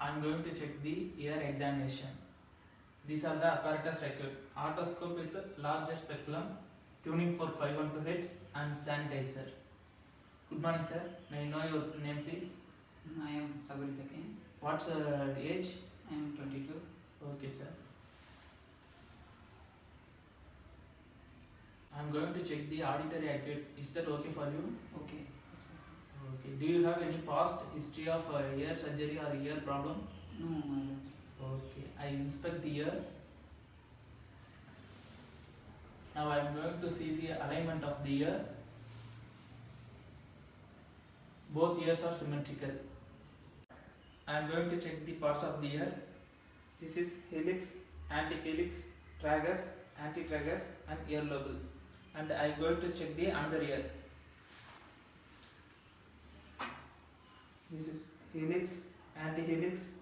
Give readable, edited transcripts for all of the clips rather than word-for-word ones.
I am going to check the ear examination. These are the apparatus required: otoscope with larger speculum, tuning for 512 Hz and sanitizer. Good morning, sir. May I know your name, please? I am Sabri Jakin. What's your age? I am 22. Okay, sir. I am going to check the auditory acuity. Is that okay for you? Okay. Okay. Do you have any past history of ear surgery or ear problem? No, I don't. Okay. I inspect the ear. Now I am going to see the alignment of the ear. Both ears are symmetrical. I am going to check the parts of the ear. This is helix, antihelix, tragus, antitragus and ear lobe. And I am going to check the another ear. This is helix, antihelix,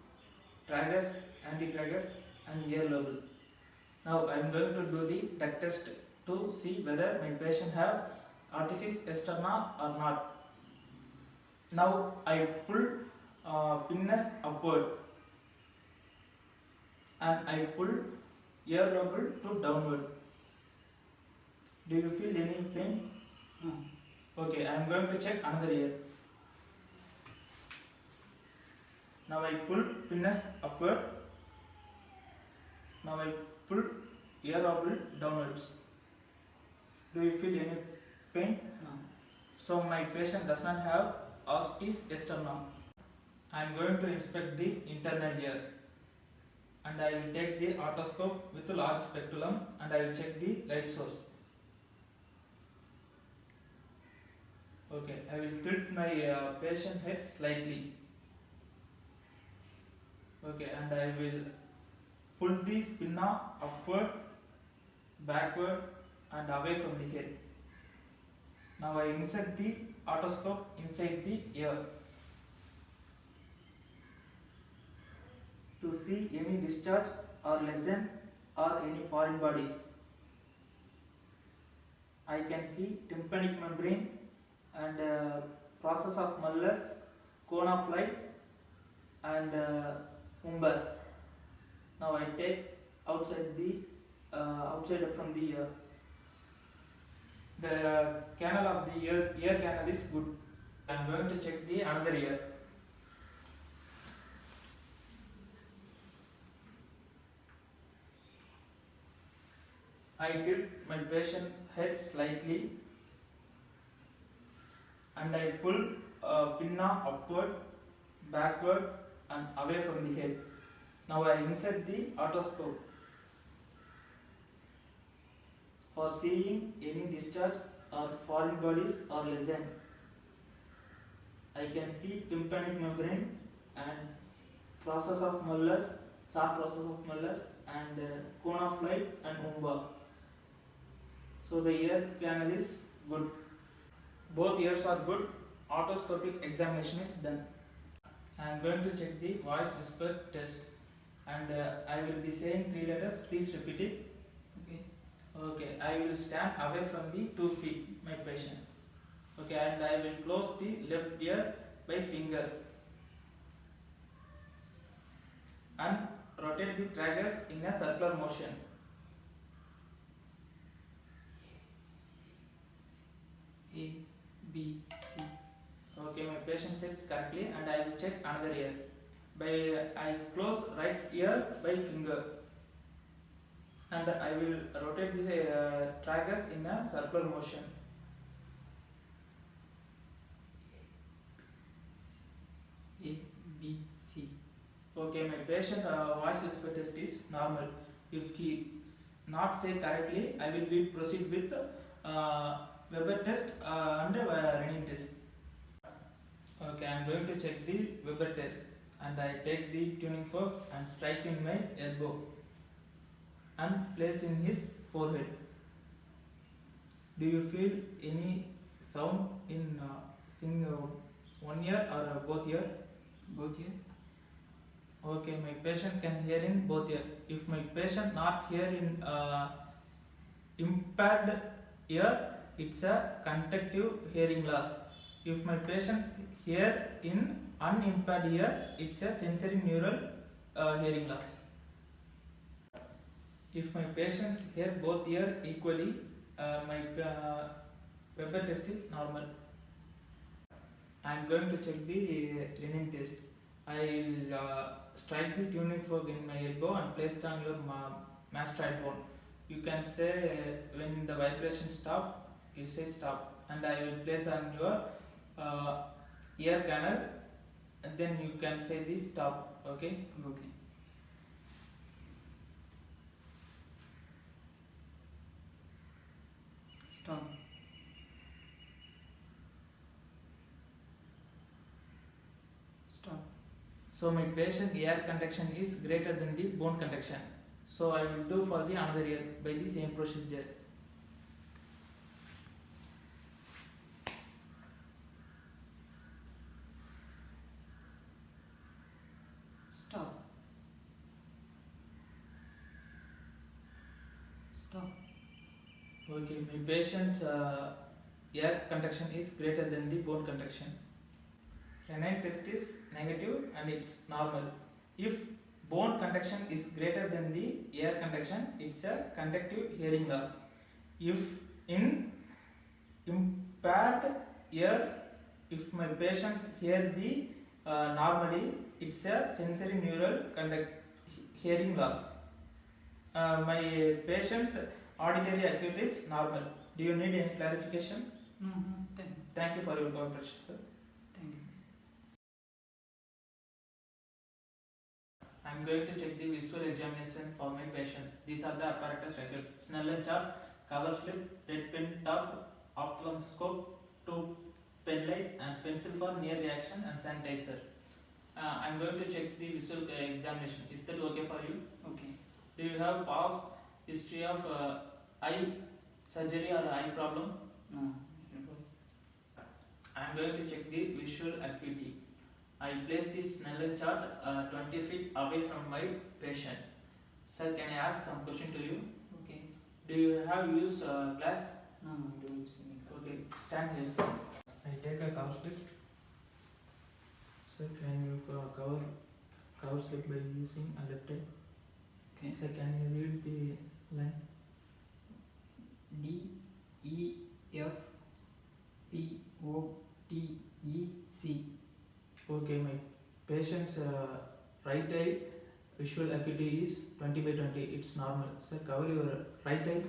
tragus, antitragus and ear lobe. Now I am going to do the duct test to see whether my patient have arteries externa or not. Now I pull pinnas upward and I pull ear lobe to downward. Do you feel any pain? No. Okay, I am going to check another ear. Now I pull pinnas upward. Now I pull ear lobe downwards. Do you feel any pain? No. So my patient does not have arteries externa. I am going to inspect the internal ear and I will take the otoscope with a large speculum and I will check the light source. Okay, I will tilt my patient head slightly. Okay, and I will pull the spina upward, backward and away from the head. Now I insert the otoscope inside the ear to see any discharge or lesion or any foreign bodies. I can see tympanic membrane and process of molars, cone of light and umbus. Now I take outside from the ear. The canal of the ear canal is good. I am going to check the another ear. I tilt my patient head slightly and I pull pinna upward, backward and away from the head. Now I insert the otoscope for seeing any discharge or foreign bodies or lesion. I can see tympanic membrane and process of molars, short process of molars and cone of light and umba. So the ear canal is good. Both ears are good. Otoscopic examination is done. I am going to check the voice whisper test and I will be saying 3 letters. Please repeat it. Okay. Okay, I will stand away from the 2 feet, my patient. Okay, and I will close the left ear by finger and rotate the tragus in a circular motion. A, B, C. Okay, my patient sits correctly and I will check another ear. I close right ear by finger and I will rotate this tragus in a circular motion. A, B, C. Okay, my patient voice whisper test is normal. If he not say correctly, I will be proceed with Weber test and Renning test. Okay, I am going to check the Weber test and I take the tuning fork and strike in my elbow and place in his forehead. Do you feel any sound in one ear or both ear? Both here. Okay, my patient can hear in both ear. If my patient not hear in impaired ear, it's a conjunctive hearing loss. If my patients hear in unimpaired ear, it's a sensory neural hearing loss. If my patients hear both ear equally, my Weber test is normal. I am going to check the tuning test. I will strike the tuning fork in my elbow and place it on your mastoid bone. You can say when the vibration stop, you say stop, and I will place on your ear canal, and then you can say the stop. Okay. Okay. Stop. Stop. So my patient ear conduction is greater than the bone conduction. So I will do for the another ear by the same procedure. Stop. Stop. Okay, my patient's ear conduction is greater than the bone conduction. Renal test is negative and it's normal. If bone conduction is greater than the ear conduction, it's a conductive hearing loss. If in impaired ear, if my patients hear the normally, it's a sensory neural hearing loss. My patient's auditory acuity is normal. Do you need any clarification? Mm-hmm. Thank you for your cooperation, sir. Thank you. I am going to check the visual examination for my patient. These are the apparatus record: Snellen chart, cover slip, red pen top, ophthalmoscope, two pen light, and pencil for near reaction and sanitizer. I am going to check the visual examination. Is that okay for you? Okay. Do you have past history of eye surgery or eye problem? No. I am going to check the visual acuity. I place this Snellen chart 20 feet away from my patient. Sir, can I ask some question to you? Okay. Do you have used glass? No, I don't see any. Okay, stand here, sir. I take a cover slip. Sir, can you cover slip by using a left eye? Okay. Sir, can you read the line? D E F P O T E C. Okay, my patient's right eye visual acuity is 20 by 20. It's normal. Sir, cover your right eye.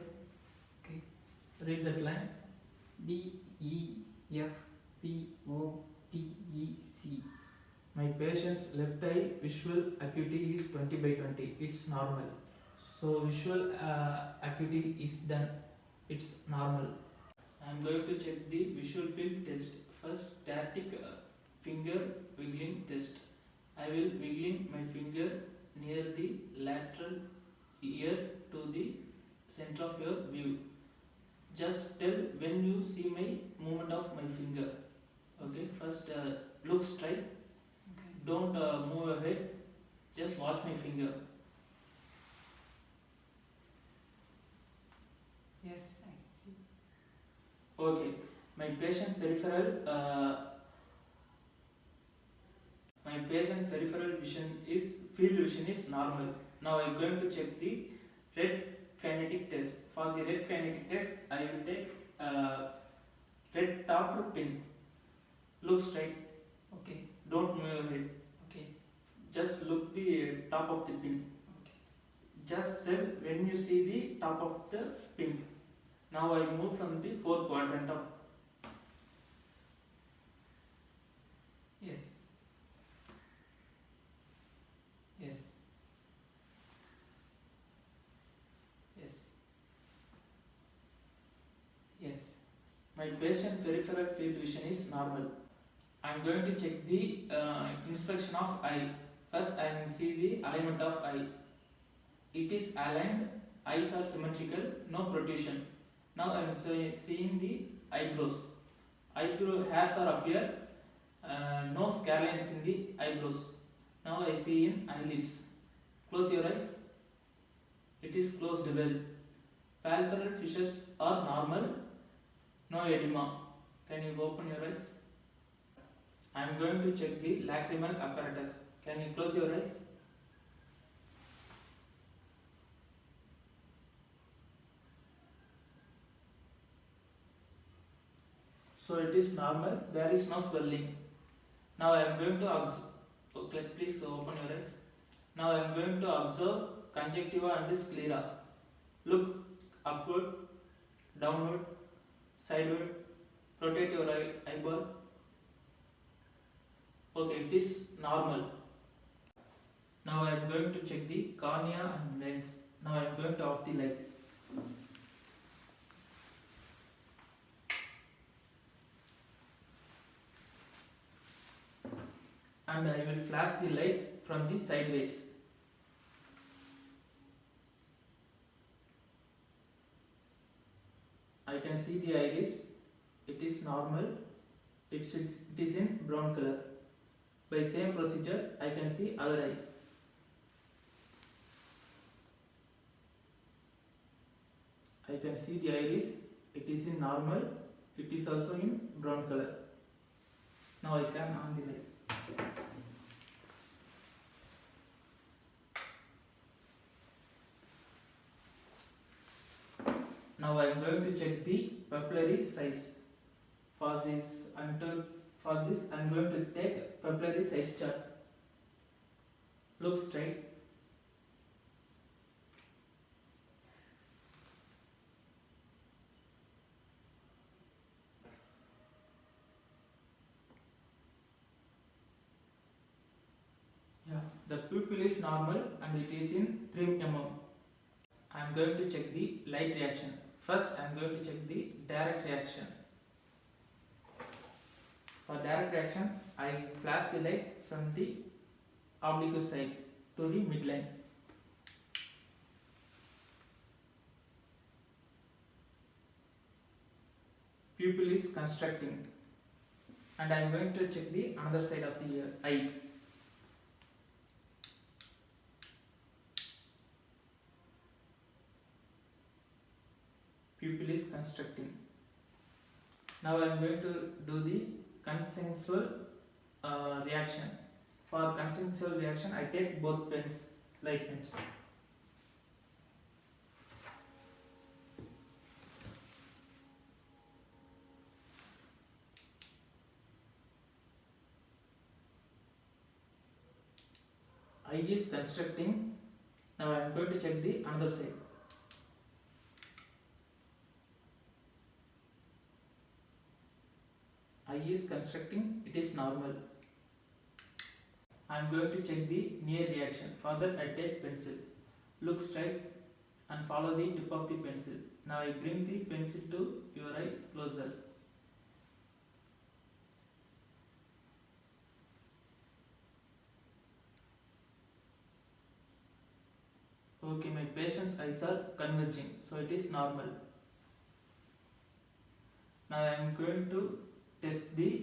Okay. Read that line. D E F P O T E C. My patient's left eye visual acuity is 20 by 20. It's normal. So visual acuity is done. It's normal. I am going to check the visual field test. First, static finger wiggling test. I will wiggling my finger near the lateral ear to the center of your view. Just tell when you see my movement of my finger. Okay. First, look straight. Okay. Don't move your head. Just watch my finger. Yes, I see. Okay. My patient peripheral vision is field vision is normal. Now I am going to check the red kinetic test. For the red kinetic test, I will take red topped pin. Look straight. Okay. Don't move your head. Okay. Just look the top of the pin. Okay. Just say when you see the top of the pin. Now I move from the fourth quadrant up. Yes. Yes. Yes. Yes. My patient peripheral field vision is normal. I am going to check the inspection of eye. First, I will see the alignment of eye. It is aligned. Eyes are symmetrical. No protrusion. Now I am seeing the eyebrows. Eyebrow hairs are appear. No scale lines in the eyebrows. Now I see in eyelids. Close your eyes. It is closed well. Palpebral fissures are normal. No edema. Can you open your eyes? am going to check the lacrimal apparatus. Can you close your eyes? So it is normal, there is no swelling. Now I am going to observe, okay, please open your eyes. Now I am going to observe conjunctiva and the sclera. Look upward, downward, sideward, rotate your eyeball. Okay, it is normal. Now I am going to check the cornea and lens. Now I am going to off the light. And I will flash the light from the sideways. I can see the iris, it is normal, it is in brown color. By same procedure, I can see other eye. I can see the iris, it is in normal, it is also in brown color. Now I can on the light. Now I am going to check the papillary size. For this I am going to take papillary size chart. Look straight. Yeah, the pupil is normal and it is in 3 mm. I am going to check the light reaction. First, I am going to check the direct reaction. For direct reaction, I flash the light from the oblique side to the midline. Pupil is constructing, and I am going to check the another side of the eye. Pupil is constructing. Now I am going to do the consensual reaction. For consensual reaction, I take both pens, light pens. Eye is constructing. Now I am going to check the another side. Eye is constructing, it is normal. I am going to check the near reaction. For that I take pencil. Look straight and follow the tip of the pencil. Now I bring the pencil to your eye closer. Okay, my patient's eyes are converging, so it is normal. Now I am going to test the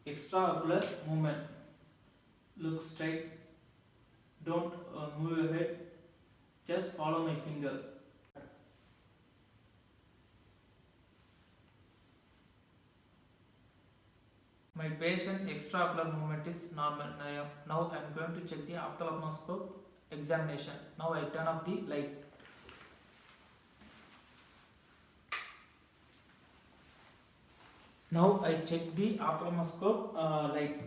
extraocular movement. Look straight, don't move your head, just follow my finger. My patient extraocular movement is normal. Now I am going to check the ophthalmoscope examination. Now I turn off the light. Now I check the ophthalmoscope light.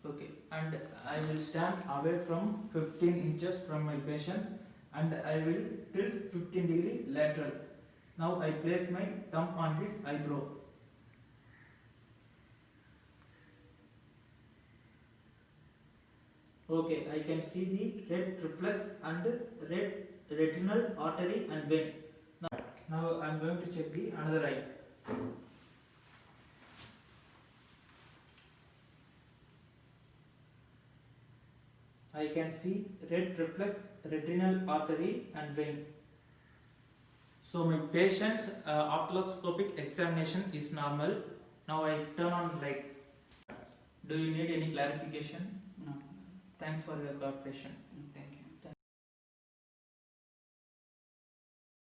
Okay, and I will stand away from 15 inches from my patient and I will tilt 15-degree lateral. Now I place my thumb on his eyebrow. Okay, I can see the red reflex and red retinal artery and vein. Now I am going to check the another eye. I can see red reflex, retinal artery and vein. So my patient's ophthalmoscopic examination is normal. Now I turn on light. Do you need any clarification? No. Thanks for your cooperation.